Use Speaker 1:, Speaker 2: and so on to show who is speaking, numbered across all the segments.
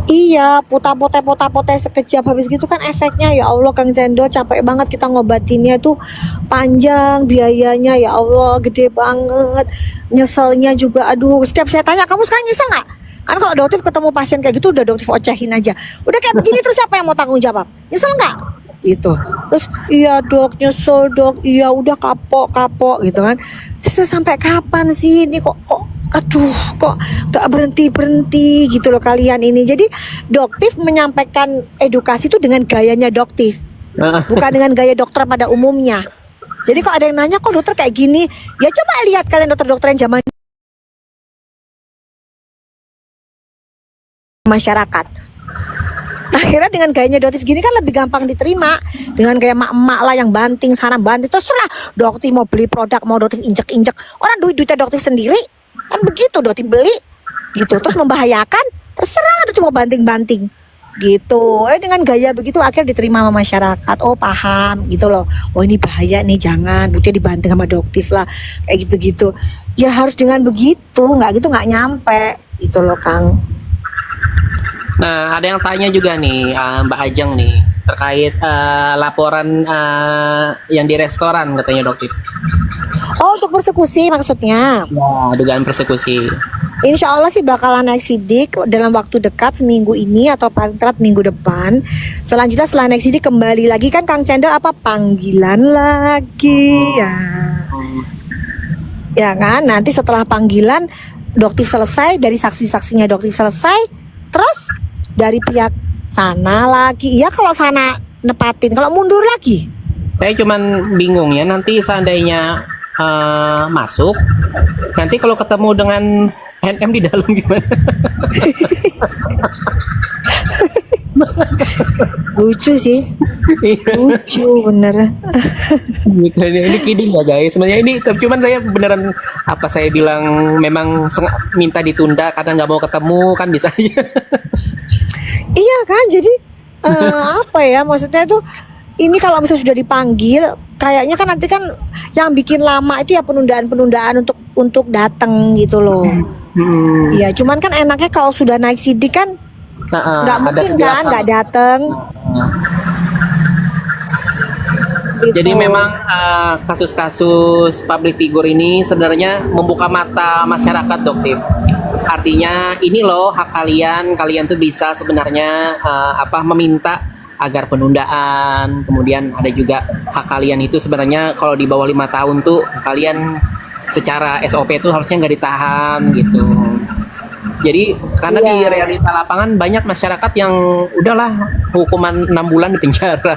Speaker 1: Iya, puta-pote sekejap habis gitu kan efeknya ya Allah Kang Cendol capek banget kita ngobatinnya tuh panjang biayanya ya Allah gede banget. Nyeselnya juga aduh setiap saya tanya kamu sekarang nyesel nggak? Kan kalau dokter ketemu pasien kayak gitu udah dokter ocehin aja. Udah kayak begini terus siapa yang mau tanggung jawab? Nyesel nggak? Gitu. Terus iya dok nyesel dok, iya udah kapok gitu kan. Terus sampai kapan sih ini kok aduh kok gak berhenti gitu loh kalian ini. Jadi doktif menyampaikan edukasi itu dengan gayanya doktif, bukan dengan gaya dokter pada umumnya. Jadi kalau ada yang nanya kok dokter kayak gini, ya coba lihat kalian dokter-dokter yang zaman masyarakat. Nah, akhirnya dengan gayanya doktif gini kan lebih gampang diterima. Dengan gaya emak-emak lah yang banting sana banting, terserah doktif mau beli produk, mau doktif injek-injek. Orang duitnya doktif sendiri kan begitu, doktif beli gitu terus membahayakan, terserah doktif mau banting-banting gitu. Dengan gaya begitu akhirnya diterima sama masyarakat. Oh paham gitu loh, oh ini bahaya nih jangan buktinya dibanting sama doktif lah kayak gitu-gitu. Ya harus dengan begitu, nggak gitu nggak nyampe gitu loh Kang.
Speaker 2: Nah, ada yang tanya juga nih, Mbak Ajeng nih, terkait laporan yang di restoran katanya dokter.
Speaker 1: Oh untuk persekusi maksudnya?
Speaker 2: Ya, dugaan persekusi.
Speaker 1: Insya Allah sih bakalan naik sidik dalam waktu dekat, seminggu ini atau paling telat minggu depan. Selanjutnya setelah naik sidik kembali lagi kan Kang Cendol apa panggilan lagi ya. Ya kan nanti setelah panggilan doktif selesai, dari saksi-saksinya doktif selesai, terus dari pihak sana lagi. Iya kalau sana nepatin, kalau mundur lagi.
Speaker 2: Saya cuman bingung ya, nanti seandainya masuk, nanti kalau ketemu dengan NM di dalam gimana?
Speaker 1: Lucu sih, lucu bener.
Speaker 2: Ini kidding ya guys. Sebenarnya ini cuman saya beneran apa saya bilang memang minta ditunda karena nggak mau ketemu kan bisa aja.
Speaker 1: Iya kan, jadi apa ya maksudnya tuh ini kalau misalnya sudah dipanggil, kayaknya kan nanti kan yang bikin lama itu ya penundaan untuk datang gitu loh. Iya, cuman kan enaknya kalau sudah naik sidik kan nggak mungkin kan nggak datang. Gitu.
Speaker 2: Jadi memang kasus-kasus public figure ini sebenarnya membuka mata masyarakat dokter. Artinya ini loh hak kalian tuh bisa sebenarnya meminta agar penundaan. Kemudian ada juga hak kalian itu sebenarnya kalau di bawah 5 tahun tuh kalian secara SOP itu harusnya nggak ditahan gitu. Jadi karena di realita lapangan banyak masyarakat yang udahlah hukuman 6 bulan di penjara.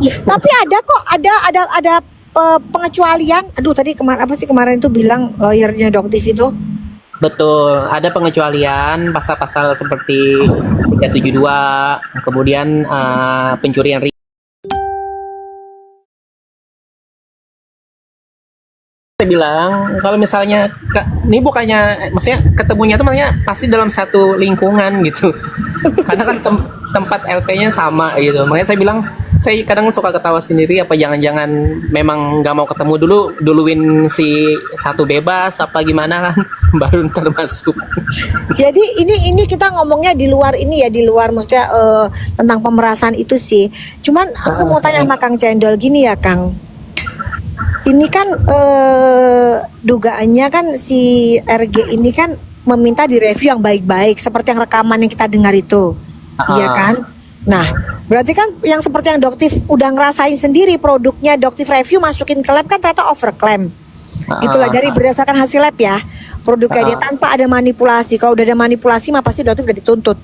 Speaker 1: Tapi ada kok ada pengecualian. Aduh tadi kemarin itu bilang lawyernya doktif itu.
Speaker 2: Betul, ada pengecualian pasal-pasal seperti 372, kemudian pencurian ringan. Saya bilang kalau misalnya ini bukannya maksudnya ketemunya tuh maksudnya pasti dalam satu lingkungan gitu. Karena kan tempat LP-nya sama gitu. Makanya saya bilang saya kadang suka ketawa sendiri apa jangan-jangan memang nggak mau ketemu duluin si satu bebas apa gimana kan baru ntar masuk.
Speaker 1: Jadi ini kita ngomongnya di luar ini ya, di luar maksudnya tentang pemerasan itu sih. Cuman aku mau tanya sama Kang Cendol gini ya Kang. Ini kan dugaannya kan si RG ini kan meminta direview yang baik-baik seperti yang rekaman yang kita dengar itu. Iya kan? Nah, berarti kan yang seperti yang doktif udah ngerasain sendiri produknya, doktif review masukin ke lab kan ternyata overclaim. Itulah dari berdasarkan hasil lab ya. Produknya dia tanpa ada manipulasi. Kalau udah ada manipulasi mah pasti doktif udah dituntut.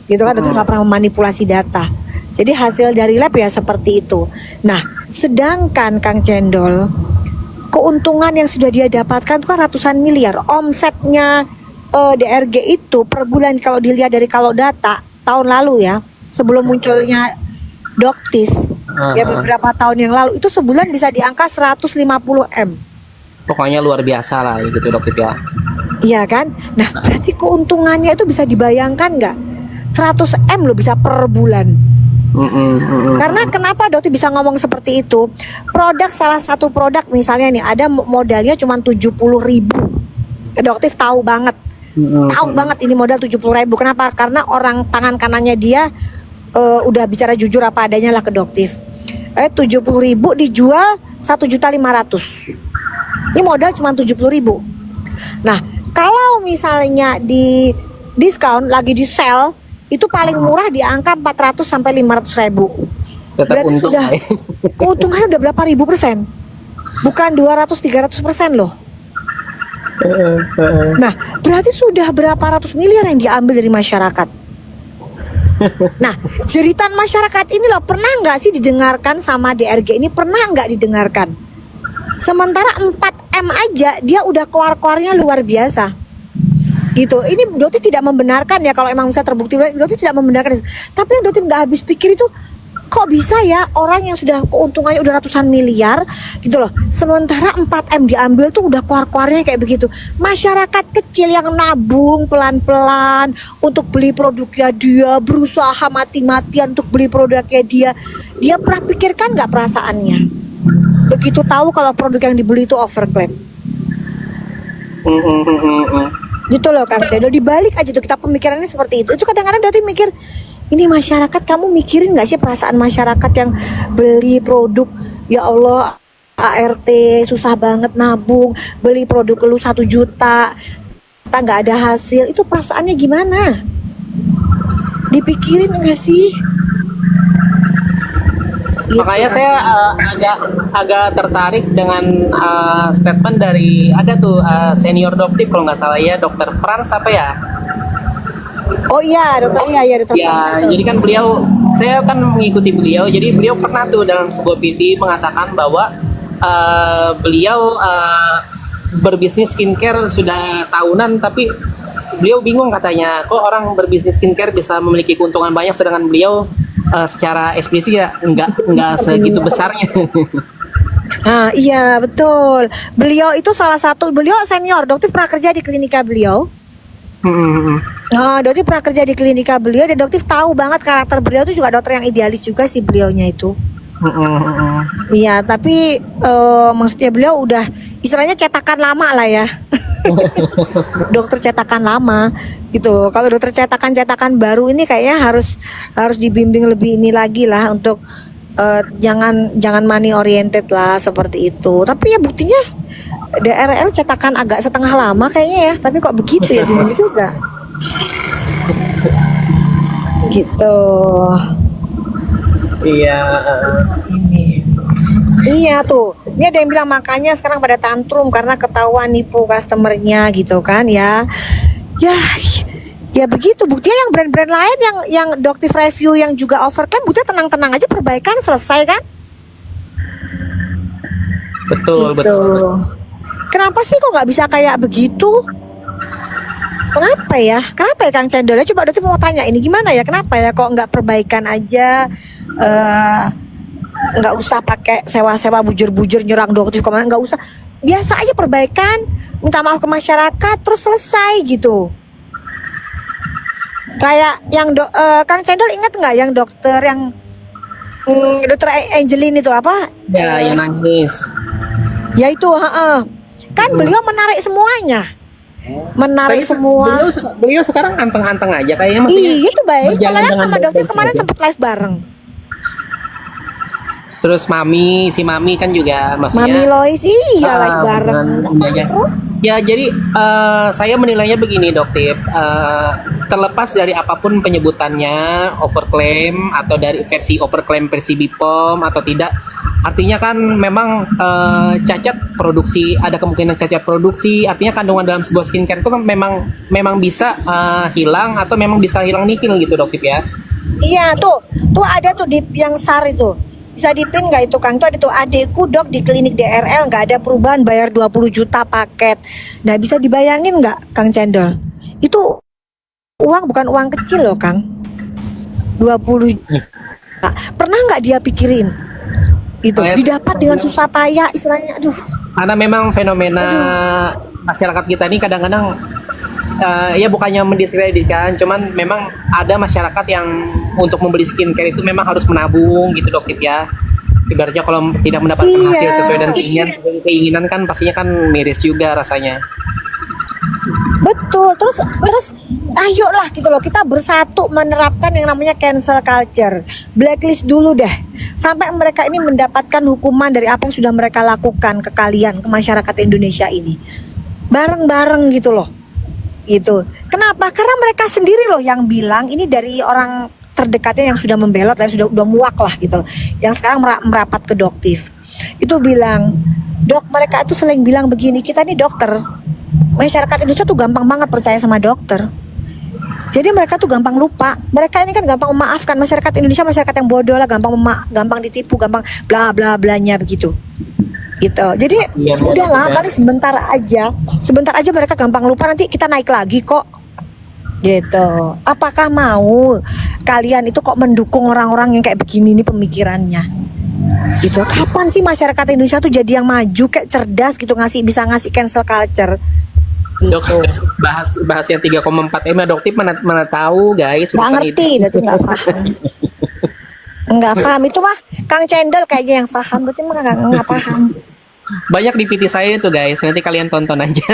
Speaker 1: Gitu kan, doktif nggak pernah memanipulasi data. Jadi hasil dari lab ya seperti itu. Nah, sedangkan Kang Cendol keuntungan yang sudah dia dapatkan itu kan ratusan miliar. Omsetnya DRG itu per bulan kalau dilihat dari kalau data tahun lalu ya, sebelum munculnya doktif ya beberapa tahun yang lalu itu sebulan bisa di angka 150 M.
Speaker 2: Pokoknya luar biasa lah gitu dokter ya.
Speaker 1: Iya kan? Nah berarti keuntungannya itu bisa dibayangkan nggak? 100 M loh bisa per bulan. Karena kenapa dokter bisa ngomong seperti itu? Produk salah satu produk misalnya nih ada modalnya cuma 70.000. Dokter tahu banget Tahu banget ini modal 70.000. Kenapa? Karena orang tangan kanannya dia udah bicara jujur apa adanya lah ke Doktif. 70.000 dijual 1.500.000. Ini modal cuma 70.000. Nah, kalau misalnya di diskon lagi di sale itu paling murah di angka 400 sampai 500.000.
Speaker 2: Tetap
Speaker 1: Berarti
Speaker 2: untung
Speaker 1: sudah
Speaker 2: ya.
Speaker 1: keuntungannya udah berapa ribu persen? Bukan 200-300% loh. Nah, berarti sudah berapa ratus miliar yang diambil dari masyarakat. Nah, jeritan masyarakat ini loh, pernah nggak sih didengarkan sama DRG ini? Pernah nggak didengarkan? Sementara 4M aja dia udah keluar-keluarnya luar biasa. Gitu. Ini Doti tidak membenarkan ya, kalau emang bisa terbukti, Doti tidak membenarkan. Tapi yang Doti nggak habis pikir itu, kok bisa ya orang yang sudah keuntungannya udah ratusan miliar gitu loh, sementara 4M diambil tuh udah keluar-keluarnya kayak begitu. Masyarakat kecil yang nabung pelan-pelan untuk beli produknya dia, berusaha mati-matian untuk beli produknya dia pernah pikirkan nggak perasaannya begitu tahu kalau produk yang dibeli itu overclaim? Gitu loh Kang Cendol, dibalik aja tuh kita pemikirannya seperti itu. Itu kadang-kadang Doti mikir, ini masyarakat, kamu mikirin gak sih perasaan masyarakat yang beli produk, ya Allah ART susah banget nabung, beli produk lu 1 juta kita gak ada hasil, itu perasaannya gimana? Dipikirin gak sih? Gitu,
Speaker 2: Makanya
Speaker 1: Kang
Speaker 2: saya
Speaker 1: Cendol.
Speaker 2: agak tertarik dengan statement dari ada tuh senior dokter kalau nggak salah ya, Dokter Franz apa ya?
Speaker 1: Oh iya dokter, iya dokter.
Speaker 2: Ya, jadi kan saya kan mengikuti beliau, jadi beliau pernah tuh dalam sebuah PT mengatakan bahwa beliau berbisnis skincare sudah tahunan, tapi beliau bingung katanya, kok orang berbisnis skincare bisa memiliki keuntungan banyak, sedangkan beliau secara eksplisit ya nggak segitu besarnya.
Speaker 1: Ah iya betul. Beliau itu salah satu, beliau senior, dokter pernah kerja di klinika beliau. Nah, Dokter pernah kerja di klinika beliau dan Dokter tahu banget karakter beliau itu juga dokter yang idealis juga sih beliaunya itu. Iya, tapi maksudnya beliau udah istilahnya cetakan lama lah ya. Dokter cetakan lama gitu. Kalau dokter cetakan baru ini kayaknya harus dibimbing lebih ini lagi lah untuk jangan money oriented lah seperti itu. Tapi ya buktinya DRL cetakan agak setengah lama kayaknya ya. Tapi kok begitu ya bingung juga. Gitu.
Speaker 2: Iya.
Speaker 1: Iya tuh. Ini ada yang bilang makanya sekarang pada tantrum karena ketahuan nipu customernya gitu kan ya. Ya begitu. Buktinya yang brand-brand lain yang Doctive Review yang juga overclaim, buktinya tenang-tenang aja perbaikan selesai kan?
Speaker 2: Betul,
Speaker 1: Gitu.
Speaker 2: betul.
Speaker 1: Kenapa sih kok nggak bisa kayak begitu? Kenapa ya? Kenapa ya Kang Cendol? Coba Dokter mau tanya ini gimana ya? Kenapa ya kok nggak perbaikan aja? Nggak usah pakai sewa-sewa bujur-bujur nyerang Dokter kemana? Nggak usah. Biasa aja perbaikan, minta maaf ke masyarakat, terus selesai gitu. Kayak yang Kang Cendol ingat nggak yang dokter yang Dokter Angelin itu apa?
Speaker 2: Ya, yang nangis.
Speaker 1: Ya itu, kan beliau menarik semuanya. Menarik semua.
Speaker 2: Beliau sekarang anteng-anteng aja kayaknya, maksudnya.
Speaker 1: Iya itu baik.
Speaker 2: berjalan
Speaker 1: Kalau
Speaker 2: dengan
Speaker 1: sama
Speaker 2: baik-baik
Speaker 1: dokter kemarin
Speaker 2: saja.
Speaker 1: sempat live bareng.
Speaker 2: Terus si Mami kan juga
Speaker 1: Mami
Speaker 2: maksudnya
Speaker 1: Lois iya live bareng.
Speaker 2: Ya, jadi saya menilainya begini, Dokter. Terlepas dari apapun penyebutannya, overclaim atau dari versi overclaim versi BPOM atau tidak, artinya kan memang cacat produksi, ada kemungkinan cacat produksi. Artinya kandungan dalam sebuah skincare itu kan memang bisa hilang atau memang bisa hilang nihil gitu, Dokter ya.
Speaker 1: Iya tuh ada tuh di yang SAR itu. Bisa dipin nggak itu Kang? Itu ada tuh adekku dok di klinik DRL nggak ada perubahan bayar 20 juta paket. Nah bisa dibayangin nggak Kang Cendol? Itu uang bukan uang kecil loh Kang. 20 juta. Pernah nggak dia pikirin? Itu didapat dengan susah payah istilahnya. Aduh.
Speaker 2: Karena memang fenomena masyarakat kita ini kadang-kadang ya bukannya mendiskreditkan, cuman memang ada masyarakat yang untuk membeli skincare itu memang harus menabung gitu Dokter ya. Ibaratnya kalau tidak mendapatkan hasil sesuai dengan keinginan kan pastinya kan miris juga rasanya.
Speaker 1: Betul, terus ayolah gitu loh, kita bersatu menerapkan yang namanya cancel culture. Blacklist dulu deh. Sampai mereka ini mendapatkan hukuman dari apa yang sudah mereka lakukan ke kalian, ke masyarakat Indonesia ini. Bareng-bareng gitu loh. Gitu. Kenapa? Karena mereka sendiri loh yang bilang, ini dari orang terdekatnya yang sudah membelot, yang sudah muak lah gitu. Yang sekarang merapat ke Doktif. Itu bilang, "Dok, mereka itu sering bilang begini, kita nih dokter. Masyarakat Indonesia tuh gampang banget percaya sama dokter. Jadi mereka tuh gampang lupa. Mereka ini kan gampang memaafkan. Masyarakat Indonesia masyarakat yang bodoh lah, gampang ditipu, gampang bla bla blanya begitu. Gitu. Jadi
Speaker 2: Iya,
Speaker 1: udahlah,
Speaker 2: ya.
Speaker 1: kali sebentar aja mereka gampang lupa, nanti kita naik lagi kok. Gitu. Apakah mau kalian itu kok mendukung orang-orang yang kayak begini nih pemikirannya? Gitu. Kapan sih masyarakat Indonesia tuh jadi yang maju kayak cerdas gitu, bisa ngasih cancel culture?
Speaker 2: Dok, bahas yang 3,4 M ya Doktif, mana tahu guys.
Speaker 1: Nggak
Speaker 2: urusan
Speaker 1: ngerti,
Speaker 2: itu.
Speaker 1: berarti nggak paham. Nggak paham itu mah Kang Cendol kayaknya yang paham, berarti mah nggak paham.
Speaker 2: Banyak di PT saya itu guys, nanti kalian tonton aja.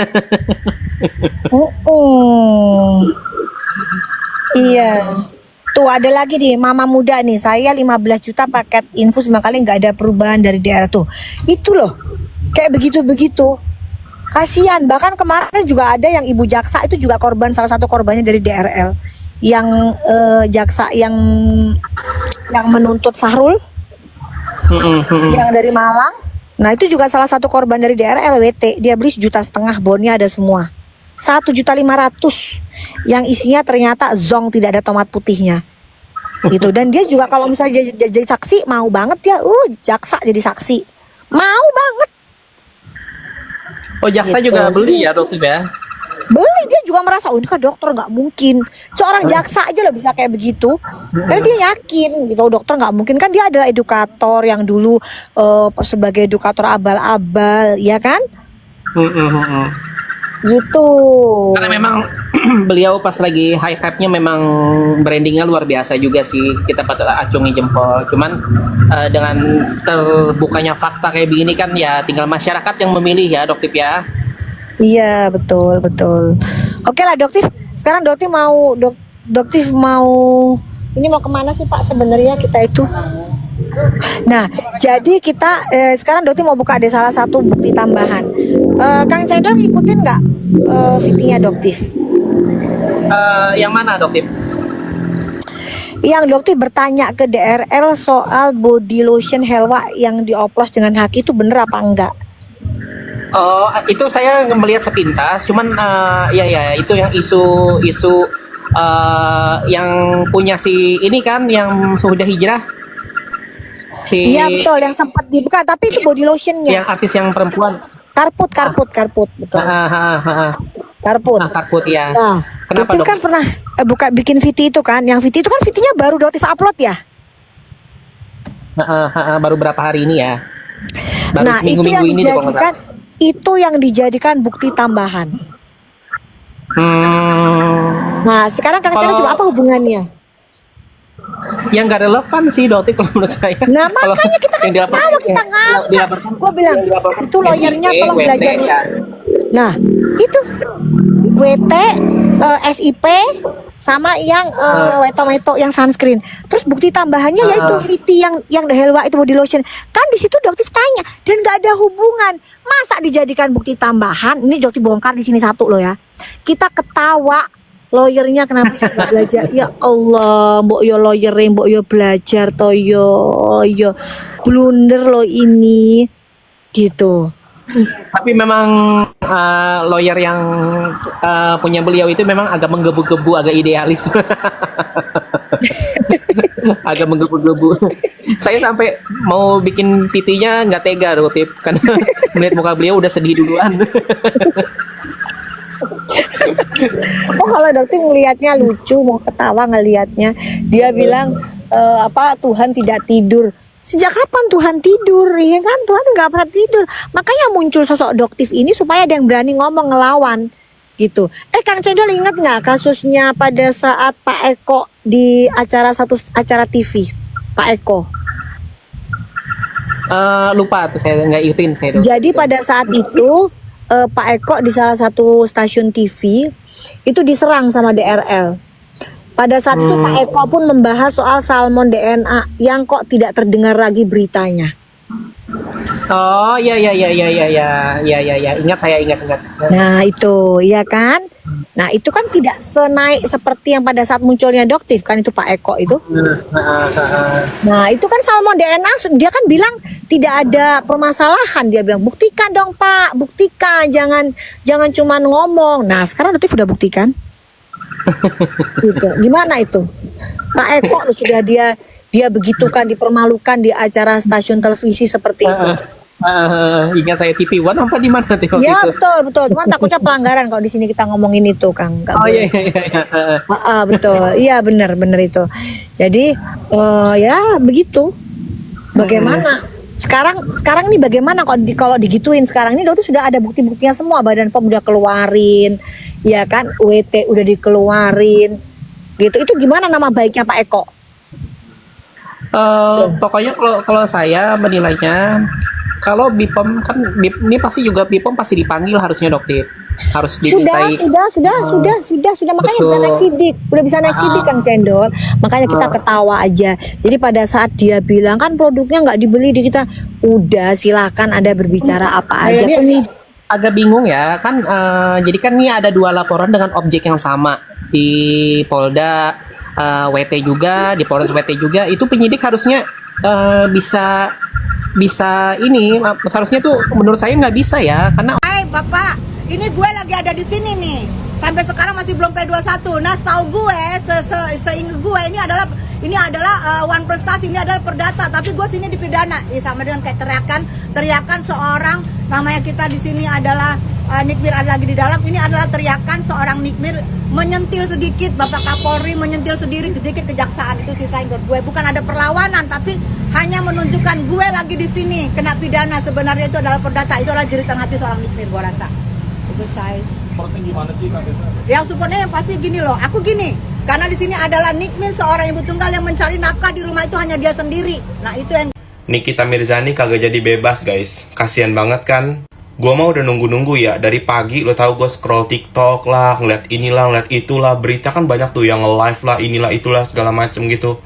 Speaker 1: Iya. Tuh ada lagi nih mama muda nih, saya 15 juta paket infus 5 kali nggak ada perubahan dari daerah tuh. Itu loh, kayak begitu-begitu. Kasihan, bahkan kemarin juga ada yang ibu jaksa itu juga korban, salah satu korbannya dari DRL. Yang jaksa yang menuntut Sahrul, yang dari Malang. Nah itu juga salah satu korban dari DRL WT. Dia beli 1,5 juta, bonnya ada semua. 1,5 juta yang isinya ternyata zong, tidak ada tomat putihnya. Gitu. Dan dia juga kalau misalnya jadi saksi mau banget ya, jaksa jadi saksi. Mau banget.
Speaker 2: Oh, jaksa
Speaker 1: Gitu.
Speaker 2: juga beli ya Doktif ya?
Speaker 1: Beli, dia juga merasa, oh ini kan dokter, nggak mungkin seorang jaksa aja loh bisa kayak begitu, karena dia yakin gitu, dokter nggak mungkin, kan dia adalah edukator yang dulu sebagai edukator abal-abal, ya kan? Gitu.
Speaker 2: Karena memang beliau pas lagi hype-nya memang brandingnya luar biasa juga sih, kita patut acungi jempol. Cuman dengan terbukanya fakta kayak begini kan ya tinggal masyarakat yang memilih ya Doktif ya.
Speaker 1: Iya, betul. Oke lah Doktif, sekarang Doktif mau ini mau kemana sih Pak sebenarnya kita itu? Nah, jadi kita sekarang Doktif mau buka ada salah satu bukti tambahan. Kang Cendol ngikutin nggak VT-nya Doktif?
Speaker 2: Yang mana Doktif?
Speaker 1: Yang Doktif bertanya ke DRL soal body lotion Helwa yang dioplos dengan haki itu bener apa enggak?
Speaker 2: Oh, itu saya melihat sepintas, cuman ya itu yang isu yang punya si ini kan yang sudah hijrah.
Speaker 1: Iya betul, yang sempat dibuka, tapi itu body lotionnya.
Speaker 2: Yang artis yang perempuan.
Speaker 1: Karput, betul. Karput.
Speaker 2: Karput ya.
Speaker 1: Nah,
Speaker 2: Kenapa
Speaker 1: Doktif
Speaker 2: Dok?
Speaker 1: kan pernah bikin VT itu kan, yang VT itu kan VT-nya baru Doktif upload ya.
Speaker 2: Baru berapa hari ini ya? Baru
Speaker 1: Nah, itu yang
Speaker 2: ini deh, kalau nggak salah.
Speaker 1: itu yang dijadikan bukti tambahan. Nah, sekarang Kang Cendol coba apa hubungannya?
Speaker 2: Yang nggak relevan sih Doktif kalau menurut saya.
Speaker 1: Nah, makanya kita kan tahu, kita ngangkat. Gue bilang, itu lawyernya tolong belajar. Nah, itu WT, SIP, sama yang weto-weto yang sunscreen. Terus bukti tambahannya yaitu VT yang Helwa itu body lotion. Kan di situ Doktif tanya dan nggak ada hubungan. Masa dijadikan bukti tambahan? Ini Doktif bongkar di sini satu loh ya. Kita ketawa. Lawyernya kenapa sih nggak belajar? Ya Allah, mbok yo lawyerin, mbok yo belajar toyo, yo blunder lo ini, gitu.
Speaker 2: Tapi memang lawyer yang punya beliau itu memang agak menggebu-gebu, agak idealis. Agak menggebu-gebu. Saya sampai mau bikin PT-nya nggak tega Doktif, karena melihat muka beliau udah sedih duluan.
Speaker 1: Oh kalau Doktif ngelihatnya lucu, mau ketawa ngelihatnya. Dia bilang Tuhan tidak tidur. Sejak kapan Tuhan tidur? Ya kan, Tuhan nggak pernah tidur. Makanya muncul sosok Doktif ini supaya ada yang berani ngomong ngelawan gitu. Kang Cendol ingat nggak kasusnya pada saat Pak Eko di acara TV, Pak Eko?
Speaker 2: Lupa tuh, saya nggak ikutin saya.
Speaker 1: Jadi pada saat itu Pak Eko di salah satu stasiun TV itu diserang sama DRL. Pada saat itu Pak Eko pun membahas soal salmon DNA yang kok tidak terdengar lagi beritanya.
Speaker 2: Oh, ya, ingat saya ingat.
Speaker 1: Nah itu, ya kan? Nah itu kan tidak senaik seperti yang pada saat munculnya Doktif kan itu Pak Eko itu. Nah itu kan salmon DNA, dia kan bilang tidak ada permasalahan. Dia bilang buktikan dong Pak, buktikan, jangan cuma ngomong. Nah sekarang Doktif udah buktikan. Gitu. Gimana itu? Pak Eko sudah dia begitukan, dipermalukan di acara stasiun televisi seperti itu.
Speaker 2: Ingat saya TV One apa di mana tuh?
Speaker 1: Ya betul. Cuman takutnya pelanggaran kalau di sini kita ngomongin itu, Kang. Nggak boleh.
Speaker 2: Iya.
Speaker 1: Betul. Iya benar itu. Jadi ya begitu. Bagaimana? Sekarang ini bagaimana kalau digituin sekarang ini tuh sudah ada bukti-buktinya semua. Badan POM udah keluarin, ya kan? UET udah dikeluarin. Gitu. Itu gimana nama baiknya Pak Eko?
Speaker 2: Pokoknya kalau saya menilainya, kalau BPOM kan ini pasti juga BPOM pasti dipanggil harusnya Dokter, harus dimintai.
Speaker 1: Sudah makanya bisa naik sidik, udah bisa naik sidik Kang Cendol, makanya kita ketawa aja. Jadi pada saat dia bilang kan produknya nggak dibeli di kita, udah silakan Anda berbicara apa aja.
Speaker 2: Ini agak bingung ya kan, jadi kan ini ada 2 laporan dengan objek yang sama di Polda. WT juga, di Polres WT juga, itu penyidik harusnya bisa ini, seharusnya tuh menurut saya nggak bisa ya, karena
Speaker 3: Hai Bapak, ini gue lagi ada di sini nih. Sampai sekarang masih belum P21. Nah, setahu gue, seingat gue ini adalah one prestasi, ini adalah perdata, tapi gue sini dipidana. Sama dengan kayak teriakan seorang, namanya kita di sini adalah Nikmir ada lagi di dalam. Ini adalah teriakan seorang Nikmir menyentil sedikit Bapak Kapolri, menyentil sedikit kejaksaan. Itu sisain buat gue, bukan ada perlawanan, tapi hanya menunjukkan gue lagi di sini kena pidana. Sebenarnya itu adalah perdata, itu adalah jeritan hati seorang Nikmir, gue rasa. Itu saya.
Speaker 4: Supportnya gimana sih Kak Desa?
Speaker 3: Yang supportnya yang pasti gini loh, aku gini, karena di sini adalah Nikmir, seorang ibu tunggal yang mencari nafkah di rumah itu hanya dia sendiri. Nah itu yang
Speaker 4: Nikita Mirzani kagak jadi bebas guys. Kasian banget kan. Gua mah udah nunggu-nunggu ya. Dari pagi lo tau gue scroll TikTok lah, ngeliat inilah, ngeliat itulah. Berita kan banyak tuh yang nge-live lah, inilah, itulah, segala macem gitu.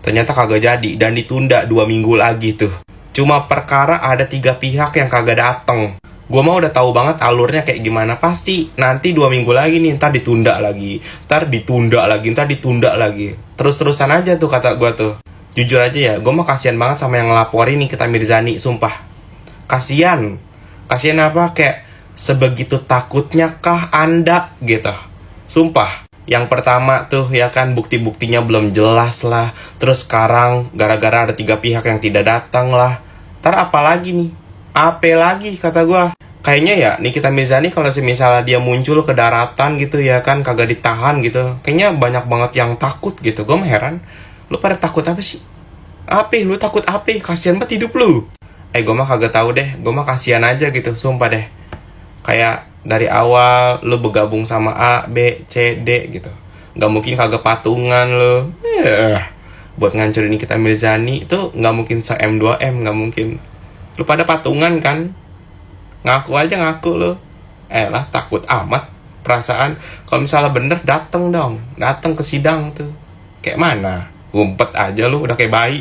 Speaker 4: Ternyata kagak jadi dan ditunda 2 minggu lagi tuh. Cuma perkara ada 3 pihak yang kagak dateng. Gue mah udah tahu banget alurnya kayak gimana. Pasti nanti 2 minggu lagi nih, ntar ditunda lagi, ntar ditunda lagi. Terus-terusan aja tuh kata gue tuh. Jujur aja ya, gue mah kasihan banget sama yang ngelaporin nih Nikita Mirzani, sumpah. Kasihan apa, kayak sebegitu takutnya kah Anda gitu. Sumpah. Yang pertama tuh ya kan, bukti-buktinya belum jelas lah. Terus sekarang gara-gara ada 3 pihak yang tidak datang lah. Ntar apa lagi nih? Apa lagi kata gua? Kayaknya ya Nikita Mirzani kalau misalnya dia muncul ke daratan gitu ya kan, kagak ditahan gitu, kayaknya banyak banget yang takut gitu. Gua mah heran, lu pada takut apa sih? Lu takut apa? Kasian banget hidup lu. Gua mah kagak tahu deh, gua mah kasihan aja gitu, sumpah deh. Kayak dari awal lu bergabung sama A, B, C, D gitu, nggak mungkin kagak patungan lu. Buat ngancurin Nikita Mirzani itu nggak mungkin se-M2M, nggak mungkin. Lu pada patungan kan? Ngaku aja ngaku lu. Lah takut amat. Perasaan kalau misalnya bener dateng dong, dateng ke sidang tuh. Kayak mana? Ngumpet aja lu udah kayak bayi.